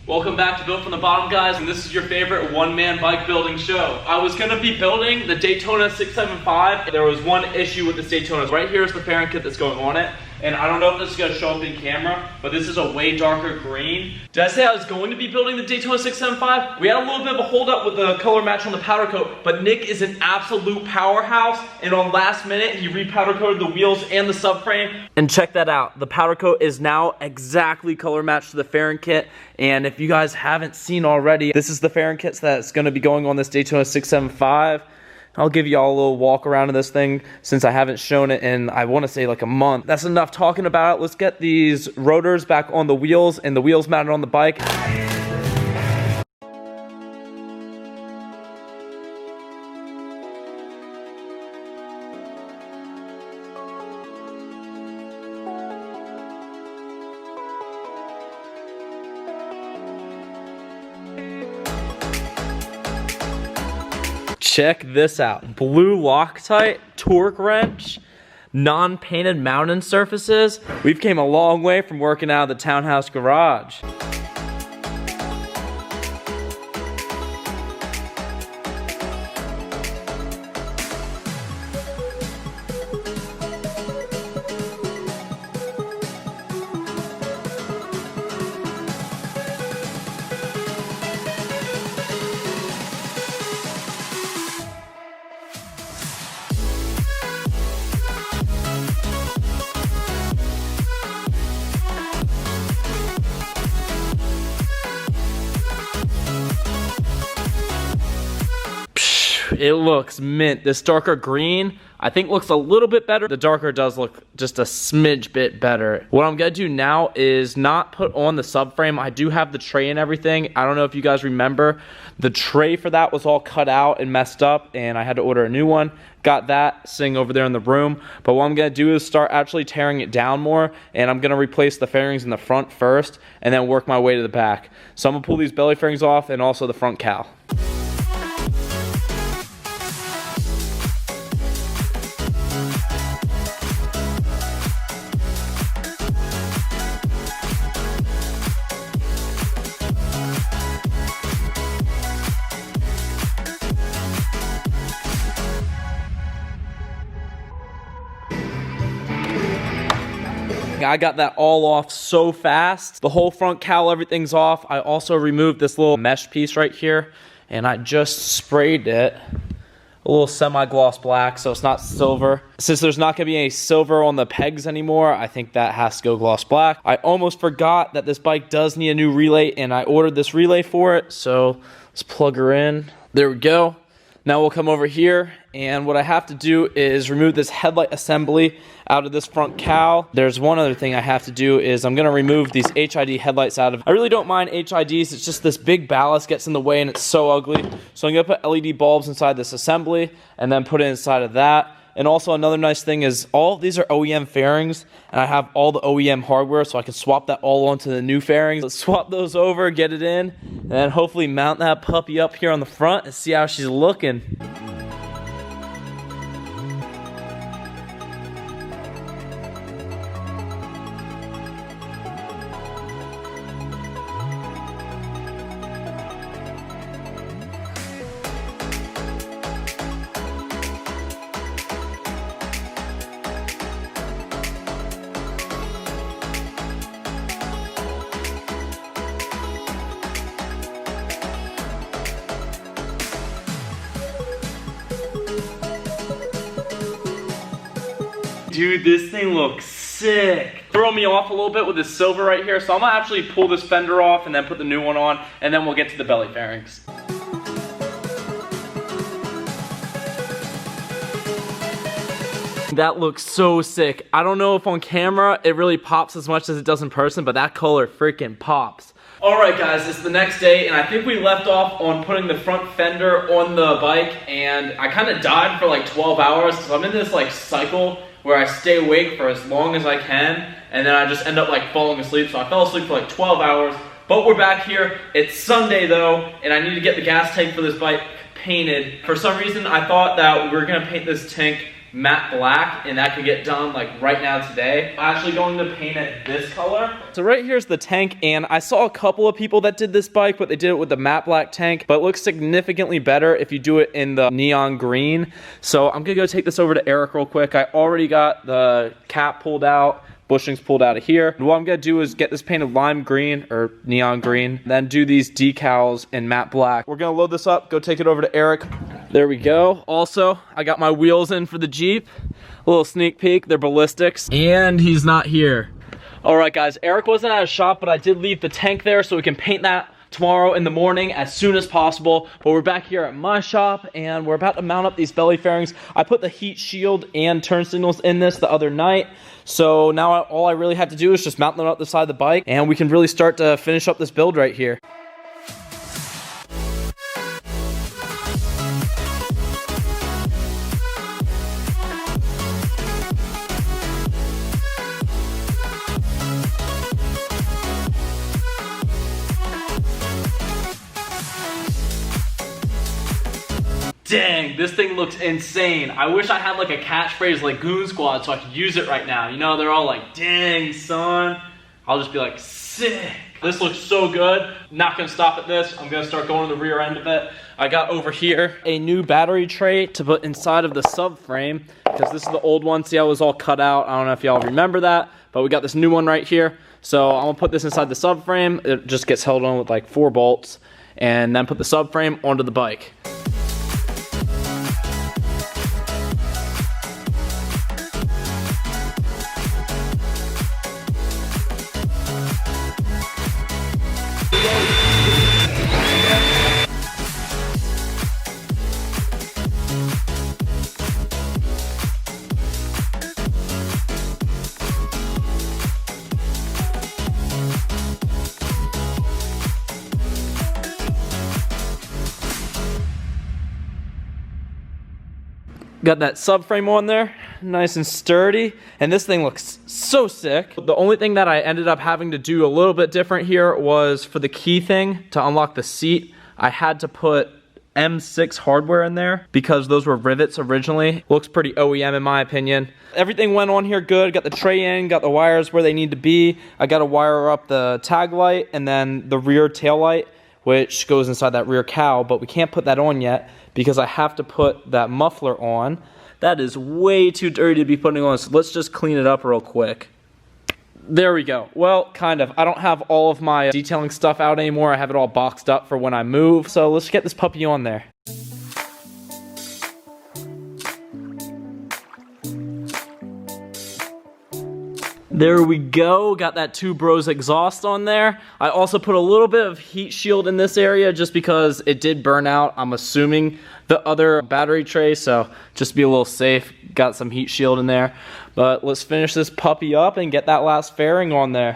Welcome back to Built from the Bottom, guys, and this is your favorite one-man bike building show. I was gonna be building the Daytona 675. There was one issue with this Daytona. Right here is the fairing kit that's going on it, and I don't know if this is gonna show up in camera, but this is a way darker green. Did I say I was going to be building the Daytona 675? We had a little bit of a holdup with the color match on the powder coat, but Nick is an absolute powerhouse, and on last minute, he re-powder coated the wheels and the subframe. And check that out. The powder coat is now exactly color matched to the fairing kit, and if you guys haven't seen already, this is the fairing kit that's gonna be going on this Daytona 675. I'll give y'all a little walk around of this thing since I haven't shown it in, I wanna say like a month. That's enough talking about it. Let's get these rotors back on the wheels and the wheels mounted on the bike. Check this out. Blue Loctite torque wrench, non-painted mounting surfaces. We've came a long way from working out of the townhouse garage. It looks mint. This darker green, I think looks a little bit better. The darker does look just a smidge bit better. What I'm gonna do now is not put on the subframe. I do have the tray and everything. I don't know if you guys remember. The tray for that was all cut out and messed up, and I had to order a new one. Got that sitting over there in the room. But what I'm gonna do is start actually tearing it down more, and I'm gonna replace the fairings in the front first, and then work my way to the back. So I'm gonna pull these belly fairings off and also the front cowl. I got that all off so fast. The whole front cowl, everything's off. I also removed this little mesh piece right here, and I just sprayed it a little semi-gloss black, so it's not silver. Since there's not gonna be any silver on the pegs anymore, I think that has to go gloss black. I almost forgot that this bike does need a new relay, and I ordered this relay for it, so let's plug her in. There we go. Now we'll come over here, and what I have to do is remove this headlight assembly out of this front cowl. There's one other thing I have to do is I'm gonna remove these HID headlights out of. I really don't mind HIDs, it's just this big ballast gets in the way and it's so ugly. So I'm gonna put LED bulbs inside this assembly and then put it inside of that. And also another nice thing is all of these are OEM fairings, and I have all the OEM hardware, so I can swap that all onto the new fairings. Let's swap those over, get it in, and then hopefully mount that puppy up here on the front and see how she's looking. Dude, this thing looks sick. Throwing me off a little bit with this silver right here, so I'm gonna actually pull this fender off and then put the new one on, and then we'll get to the belly fairings. That looks so sick. I don't know if on camera it really pops as much as it does in person, but that color freaking pops. Alright guys, it's the next day, and I think we left off on putting the front fender on the bike, and I kind of died for like 12 hours, so I'm in this like cycle where I stay awake for as long as I can, and then I just end up like falling asleep. So I fell asleep for like 12 hours, but we're back here. It's Sunday though, and I need to get the gas tank for this bike painted. For some reason, I thought that we were gonna paint this tank matte black, and that could get done like right now today. I'm actually going to paint it this color. So right here's the tank, and I saw a couple of people that did this bike, but they did it with the matte black tank, but it looks significantly better if you do it in the neon green. So I'm gonna go take this over to Eric real quick. I already got the cap pulled out, bushings pulled out of here. What I'm gonna do is get this painted lime green or neon green, then do these decals in matte black. We're gonna load this up, go take it over to Eric. There we go. Also, I got my wheels in for the Jeep. A little sneak peek, they're ballistics. And he's not here. All right guys, Eric wasn't at his shop, but I did leave the tank there so we can paint that tomorrow in the morning as soon as possible. But we're back here at my shop and we're about to mount up these belly fairings. I put the heat shield and turn signals in this the other night. So now all I really have to do is just mount them up the side of the bike and we can really start to finish up this build right here. Dang, this thing looks insane. I wish I had like a catchphrase like Goon Squad so I could use it right now. You know, they're all like, dang, son. I'll just be like, sick. This looks so good. Not gonna stop at this. I'm gonna start going to the rear end of it. I got over here a new battery tray to put inside of the subframe because this is the old one. See how it was all cut out? I don't know if y'all remember that, but we got this new one right here. So I'm gonna put this inside the subframe. It just gets held on with like 4 bolts and then put the subframe onto the bike. Got that subframe on there, nice and sturdy, and this thing looks so sick. The only thing that I ended up having to do a little bit different here was for the key thing to unlock the seat, I had to put M6 hardware in there because those were rivets originally. Looks pretty OEM in my opinion. Everything went on here good, got the tray in, got the wires where they need to be. I got to wire up the tag light and then the rear tail light, which goes inside that rear cowl, but we can't put that on yet because I have to put that muffler on. That is way too dirty to be putting on, so let's just clean it up real quick. There we go. Well, kind of. I don't have all of my detailing stuff out anymore. I have it all boxed up for when I move, so let's get this puppy on there. There we go, got that Two Bros exhaust on there. I also put a little bit of heat shield in this area just because it did burn out, I'm assuming, the other battery tray, so just to be a little safe, got some heat shield in there. But let's finish this puppy up and get that last fairing on there.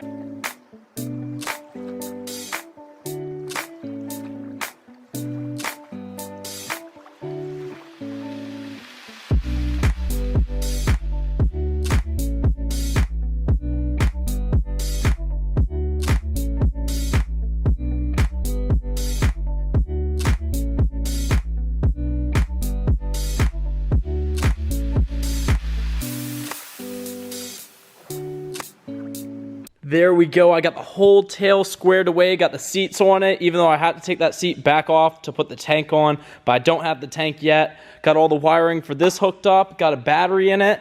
There we go, I got the whole tail squared away, got the seats on it, even though I had to take that seat back off to put the tank on, but I don't have the tank yet. Got all the wiring for this hooked up, got a battery in it.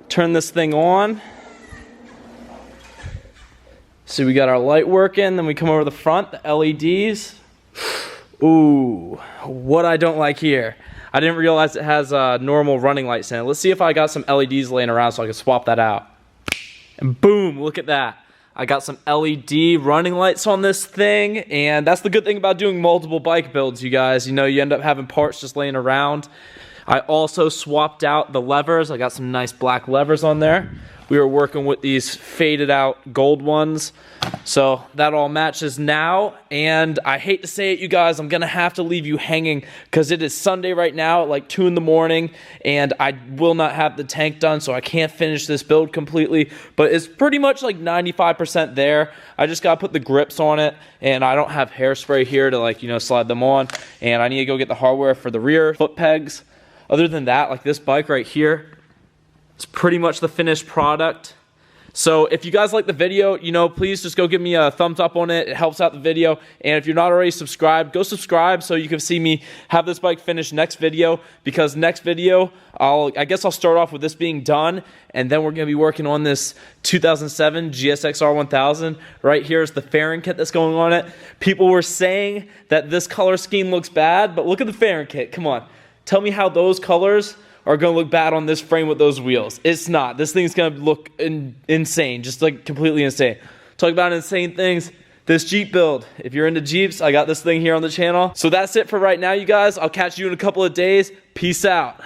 Turn this thing on. So we got our light working, then we come over the front, the LEDs. Ooh, what I don't like here. I didn't realize it has normal running lights in it. Let's see if I got some LEDs laying around so I can swap that out. And boom, look at that. I got some LED running lights on this thing, and that's the good thing about doing multiple bike builds, you guys. You know, you end up having parts just laying around. I also swapped out the levers. I got some nice black levers on there. We were working with these faded out gold ones. So that all matches now. And I hate to say it, you guys, I'm going to have to leave you hanging because it is Sunday right now at like 2 in the morning. And I will not have the tank done, so I can't finish this build completely. But it's pretty much like 95% there. I just got to put the grips on it. And I don't have hairspray here to like, you know, slide them on. And I need to go get the hardware for the rear foot pegs. Other than that, like this bike right here, It's pretty much the finished product. So if you guys like the video, you know, please just go give me a thumbs up on it. It helps out the video. And if you're not already subscribed, go subscribe so you can see me have this bike finished next video. Because next video, I guess I'll start off with this being done. And then we're going to be working on this 2007 GSX-R 1000. Right here is the fairing kit that's going on it. People were saying that this color scheme looks bad, but look at the fairing kit. Come on. Tell me how those colors are going to look bad on this frame with those wheels. It's not. This thing's going to look insane, just like completely insane. Talk about insane things. This Jeep build. If you're into Jeeps, I got this thing here on the channel. So that's it for right now, you guys. I'll catch you in a couple of days. Peace out.